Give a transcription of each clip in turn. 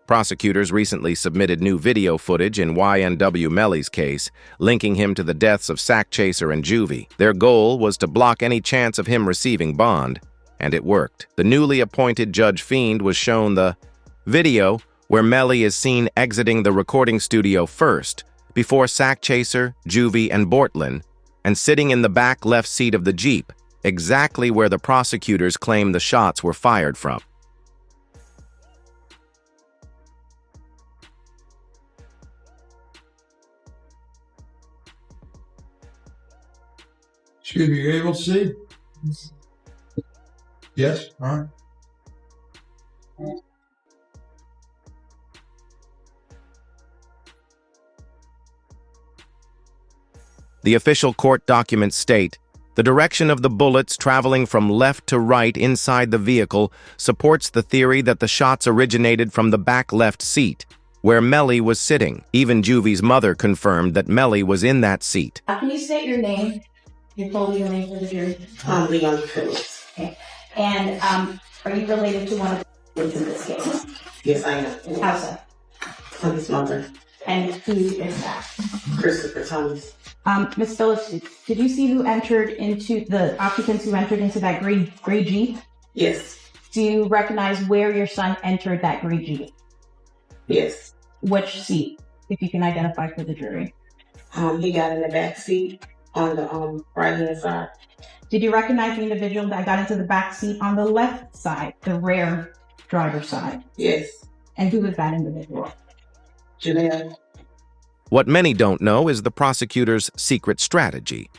Prosecutors recently submitted new video footage in YNW Melly's case, linking him to the deaths of Sakchaser and Juvy. Their goal was to block any chance of him receiving bond, and it worked. The newly appointed Judge Fiend was shown the video where Melly is seen exiting the recording studio first, before Sakchaser, Juvy, and Bortlin, and sitting in the back left seat of the Jeep, exactly where the prosecutors claim the shots were fired from. Excuse me, you able to see? Yes? All right. The official court documents state, the direction of the bullets traveling from left to right inside the vehicle supports the theory that the shots originated from the back left seat, where Melly was sitting. Even Juvy's mother confirmed that Melly was in that seat. Can you state your name? Your full legal name for the jury? Leon Phillips. Okay. And are you related to one of the in this case? Yes, I am. How's that? I'm his mother. And who is that? Christopher Thomas. Ms. Phillips, did you see who entered into the occupants who entered into that gray Jeep? Yes. Do you recognize where your son entered that gray Jeep? Yes. Which seat, if you can identify for the jury? He got in the back seat on the right hand side. Did you recognize the individual that got into the back seat on the left side, the rear driver's side? Yes. And who was that individual? Janelle. What many don't know is the prosecutor's secret strategy.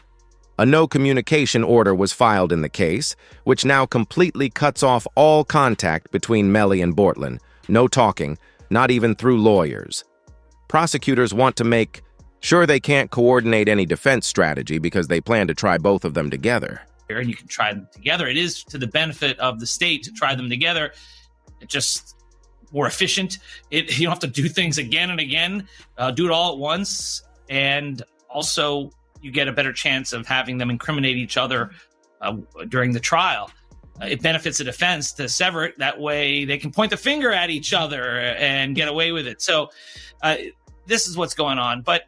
A no-communication order was filed in the case, which now completely cuts off all contact between Melly and Bortlin. No talking, not even through lawyers. Prosecutors want to make sure they can't coordinate any defense strategy because they plan to try both of them together. And you can try them together. It is to the benefit of the state to try them together. It just more efficient. You don't have to do things again and again. Do it all at once. And also, you get a better chance of having them incriminate each other during the trial. It benefits the defense to sever it. That way, they can point the finger at each other and get away with it. So this is what's going on. But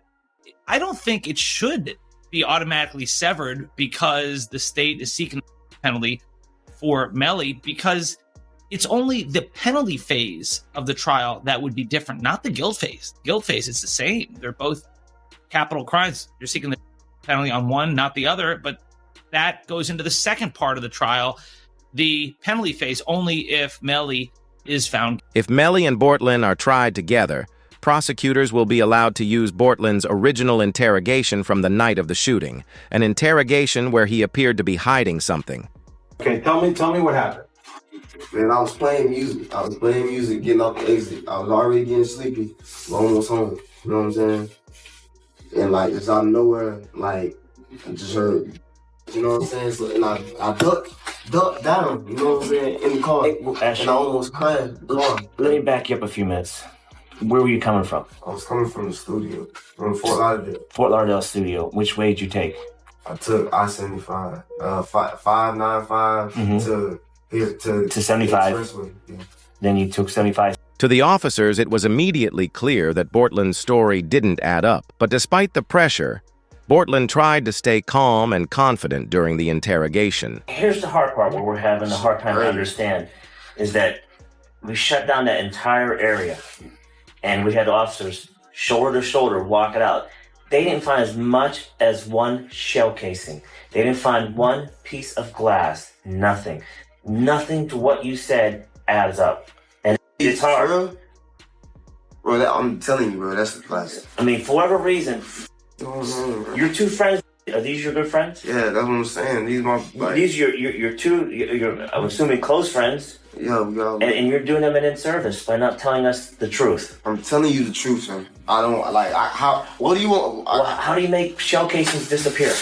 I don't think it should be automatically severed because the state is seeking a penalty for Melly, because it's only the penalty phase of the trial that would be different, not the guilt phase. Guilt phase is the same. They're both capital crimes. You're seeking the penalty on one, not the other, but that goes into the second part of the trial, the penalty phase, only if Melly is found. If Melly and Bortlin are tried together, prosecutors will be allowed to use Bortlin's original interrogation from the night of the shooting, an interrogation where he appeared to be hiding something. Okay, tell me what happened. Man, I was playing music, getting off the exit. I was already getting sleepy, almost home, you know what I'm saying? And like, just out of nowhere, like, I just heard, you know what I'm saying? So, and I ducked down, you know what I'm saying, in the car, and I almost crashed the car. Let me back you up a few minutes. Where were you coming from? I was coming from the studio, from Fort Lauderdale. Fort Lauderdale studio. Which way did you take? I took I-75, 595 to 75. Yeah. Then you took 75. To the officers, it was immediately clear that Bortlin's story didn't add up. But despite the pressure, Bortlin tried to stay calm and confident during the interrogation. Here's the hard part where we're having a hard time to understand, is that we shut down that entire area and we had officers shoulder to shoulder walk it out. They didn't find as much as one shell casing. They didn't find one piece of glass. Nothing. Nothing to what you said adds up. And it's hard. Bro, I'm telling you, bro, that's the class. I mean, for whatever reason, your two friends, are these your good friends? Yeah, that's what I'm saying. These my like, these your two, I'm assuming close friends. Yeah, we got. And you're doing them an in-service by not telling us the truth. I'm telling you the truth, son. I don't like. How? What do you want? How do you make shell casings disappear?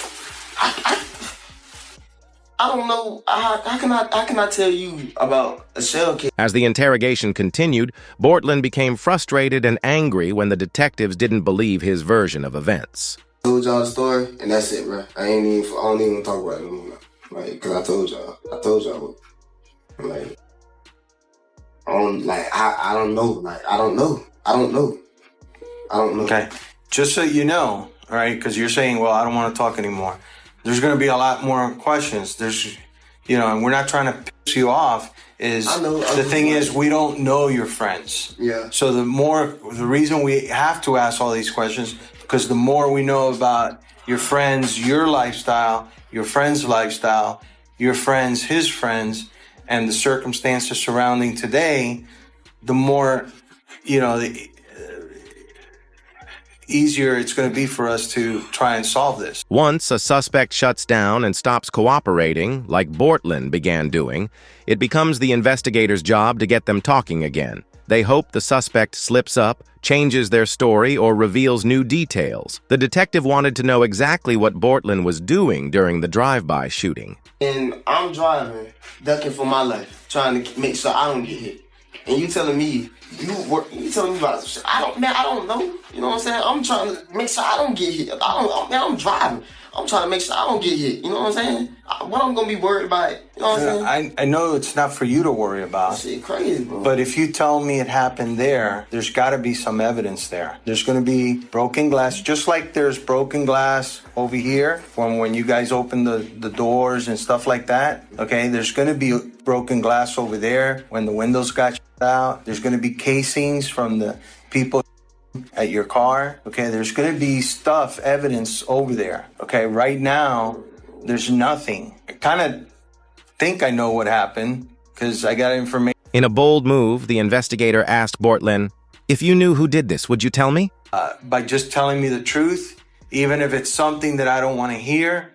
I don't know. How can I tell you about a shell case? As the interrogation continued, Bortlin became frustrated and angry when the detectives didn't believe his version of events. I told y'all the story, and that's it, bro. I don't even talk about it anymore. Like, cause I told y'all. Like, I don't know. Like, I don't know. Okay. Just so you know, all right, because you're saying, well, I don't want to talk anymore. There's going to be a lot more questions. And we're not trying to piss you off. The thing is, we don't know your friends. Yeah. So the reason we have to ask all these questions, because the more we know about your friends, your lifestyle, your friend's lifestyle, your friends, his friends, and the circumstances surrounding today, the more, the easier it's going to be for us to try and solve this. Once a suspect shuts down and stops cooperating, like Bortlen began doing, it becomes the investigator's job to get them talking again. They hope the suspect slips up, changes their story, or reveals new details. The detective wanted to know exactly what Bortlen was doing during the drive-by shooting. And I'm driving, ducking for my life, trying to make sure I don't get hit. And you telling me you telling me about shit. I don't know. You know what I'm saying? I'm trying to make sure I don't get hit. I'm driving. I'm trying to make sure I don't get hit. You know what I'm saying? What I'm gonna be worried about? You know what I'm saying? I know it's not for you to worry about. Shit crazy, bro. But if you tell me it happened there's got to be some evidence there. There's going to be broken glass, just like there's broken glass over here when you guys open the doors and stuff like that. Okay, there's going to be broken glass over there when the windows got shut out. There's going to be casings from the people at your car. Okay, there's going to be evidence over there. Okay, right now there's nothing. I kind of think I know what happened because I got information. In a bold move, the investigator asked Bortlen, "If you knew who did this, would you tell me?" By just telling me the truth, even if it's something that I don't want to hear,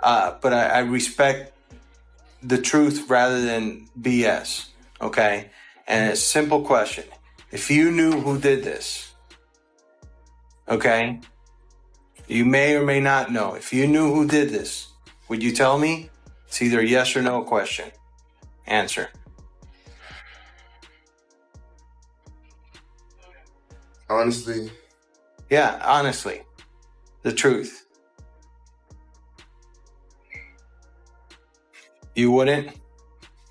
but I respect the truth rather than BS. Okay, and a simple question: if you knew who did this, okay, you may or may not know. If you knew who did this, would you tell me? It's either a yes or no question. Answer. Honestly. Yeah, honestly. The truth. You wouldn't?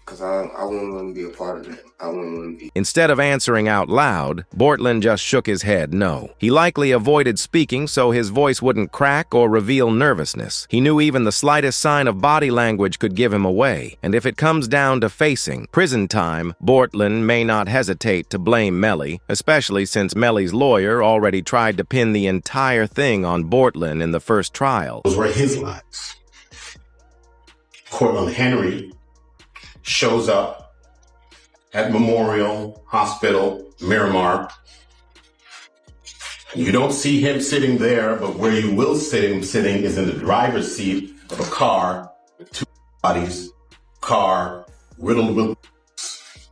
Because I wouldn't want to be a part of that. I wouldn't want to be. Instead of answering out loud, Bortlen just shook his head no. He likely avoided speaking so his voice wouldn't crack or reveal nervousness. He knew even the slightest sign of body language could give him away. And if it comes down to facing prison time, Bortlen may not hesitate to blame Melly, especially since Melly's lawyer already tried to pin the entire thing on Bortlen in the first trial. Those were his lies. Cortland Henry shows up at Memorial Hospital, Miramar. You don't see him sitting there, but where you will see him sitting is in the driver's seat of a car with two bodies, car riddled with.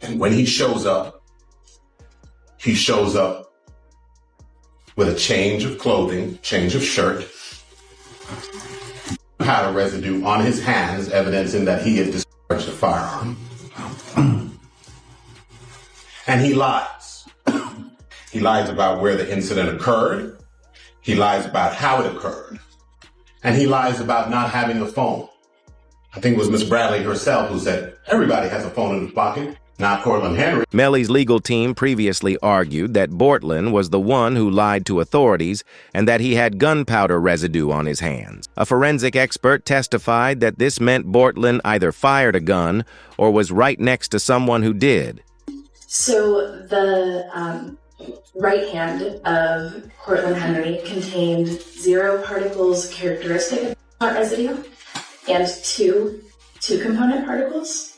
And when he shows up with a change of clothing, change of shirt, powder residue on his hands, evidencing that he had discharged a firearm. And he lies. He lies about where the incident occurred. He lies about how it occurred. And he lies about not having a phone. I think it was Miss Bradley herself who said, everybody has a phone in his pocket, not Cortland Henry. Melly's legal team previously argued that Bortlen was the one who lied to authorities and that he had gunpowder residue on his hands. A forensic expert testified that this meant Bortlen either fired a gun or was right next to someone who did. So the right hand of Cortland Henry contained 0 particles characteristic of hot residue and two component particles.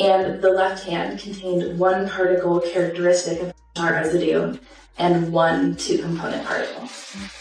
And the left hand contained 1 particle characteristic of hot residue and 1 2-component particle.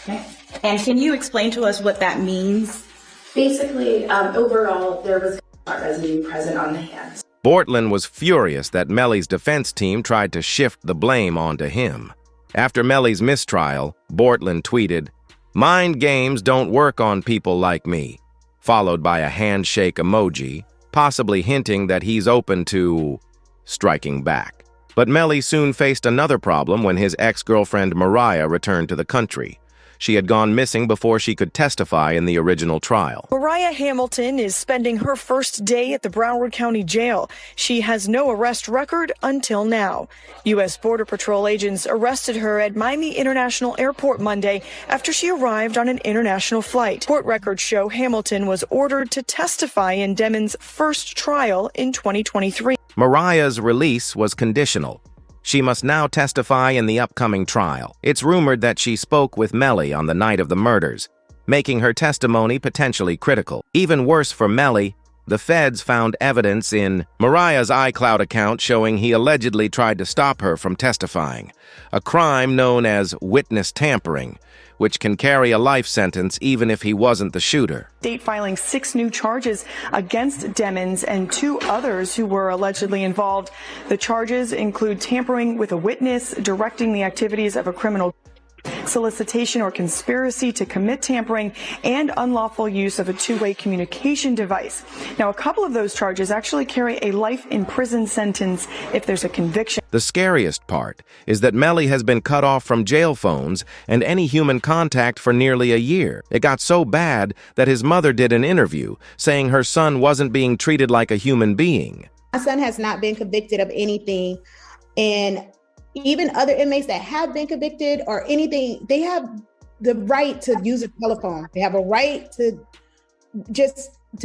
Okay. And can you explain to us what that means? Basically, overall, there was hot residue present on the hands. Bortlen was furious that Melly's defense team tried to shift the blame onto him. After Melly's mistrial, Bortlen tweeted, "Mind games don't work on people like me," followed by a handshake emoji, possibly hinting that he's open to striking back. But Melly soon faced another problem when his ex-girlfriend Mariah returned to the country. She had gone missing before she could testify in the original trial. Mariah Hamilton is spending her first day at the Broward County Jail. She has no arrest record until now. U.S. Border Patrol agents arrested her at Miami International Airport Monday after she arrived on an international flight. Court records show Hamilton was ordered to testify in Demon's first trial in 2023. Mariah's release was conditional. She must now testify in the upcoming trial. It's rumored that she spoke with Melly on the night of the murders, making her testimony potentially critical. Even worse for Melly, the feds found evidence in Mariah's iCloud account showing he allegedly tried to stop her from testifying, a crime known as witness tampering, which can carry a life sentence even if he wasn't the shooter. State filing 6 new charges against Demons and 2 others who were allegedly involved. The charges include tampering with a witness, directing the activities of a criminal, solicitation or conspiracy to commit tampering, and unlawful use of a two-way communication device. Now, a couple of those charges actually carry a life in prison sentence if there's a conviction. The scariest part is that Melly has been cut off from jail phones and any human contact for nearly a year. It got so bad that his mother did an interview saying her son wasn't being treated like a human being. My son has not been convicted of anything, and even other inmates that have been convicted or anything, they have the right to use a telephone. They have a right to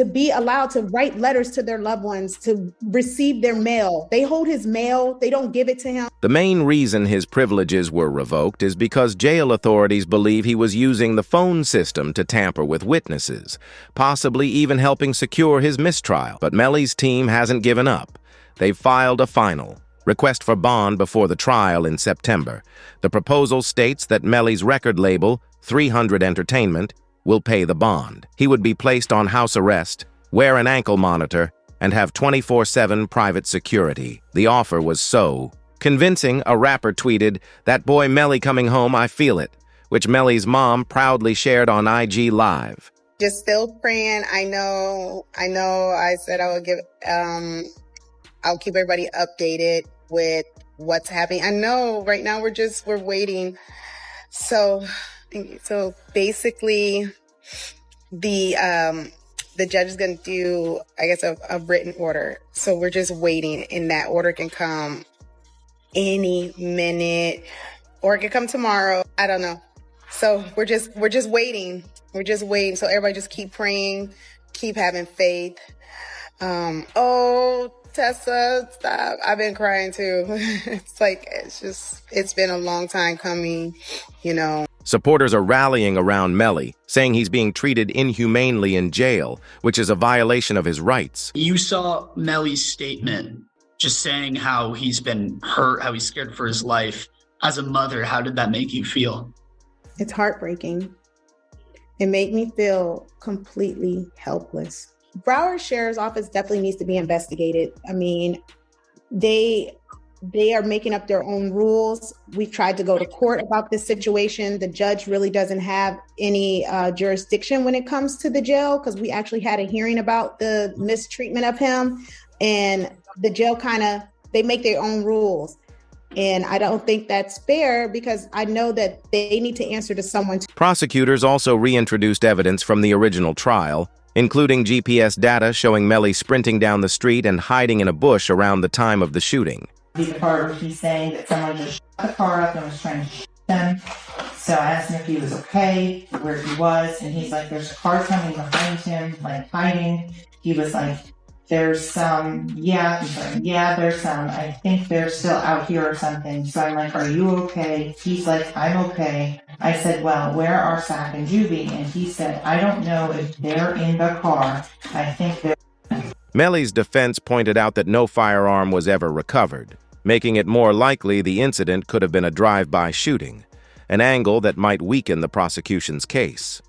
be allowed to write letters to their loved ones, to receive their mail. They hold his mail. They don't give it to him. The main reason his privileges were revoked is because jail authorities believe he was using the phone system to tamper with witnesses, possibly even helping secure his mistrial. But Melly's team hasn't given up. They've filed a final request for bond before the trial in September. The proposal states that Melly's record label, 300 Entertainment, will pay the bond. He would be placed on house arrest, wear an ankle monitor, and have 24/7 private security. The offer was so convincing, a rapper tweeted, "That boy Melly coming home, I feel it," which Melly's mom proudly shared on IG Live. Just still praying. I know I said I would I'll keep everybody updated with what's happening. I know right now we're waiting. So basically the judge is going to do, I guess, a written order. So we're just waiting, and that order can come any minute, or it could come tomorrow. I don't know. So we're just waiting. We're just waiting. So everybody just keep praying, keep having faith. Oh, Tessa, stop. I've been crying too. It's been a long time coming, you know. Supporters are rallying around Melly, saying he's being treated inhumanely in jail, which is a violation of his rights. You saw Melly's statement just saying how he's been hurt, how he's scared for his life. As a mother, how did that make you feel? It's heartbreaking. It made me feel completely helpless. Broward Sheriff's Office definitely needs to be investigated. I mean, they are making up their own rules. We've tried to go to court about this situation. The judge really doesn't have any jurisdiction when it comes to the jail, because we actually had a hearing about the mistreatment of him, and the jail they make their own rules. And I don't think that's fair, because I know that they need to answer to someone. Prosecutors also reintroduced evidence from the original trial, including GPS data showing Melly sprinting down the street and hiding in a bush around the time of the shooting. The part where he's saying that someone just shot the car up and was trying to shoot him. So I asked him if he was okay, where he was, and he's like, there's a car coming behind him, like hiding. He was like, there's some, yeah. He's like, yeah, there's some. I think they're still out here or something. So I'm like, are you okay? He's like, I'm okay. I said, well, where are Sak and Juvy? And he said, I don't know if they're in the car. I think they're... Melly's defense pointed out that no firearm was ever recovered, making it more likely the incident could have been a drive-by shooting, an angle that might weaken the prosecution's case.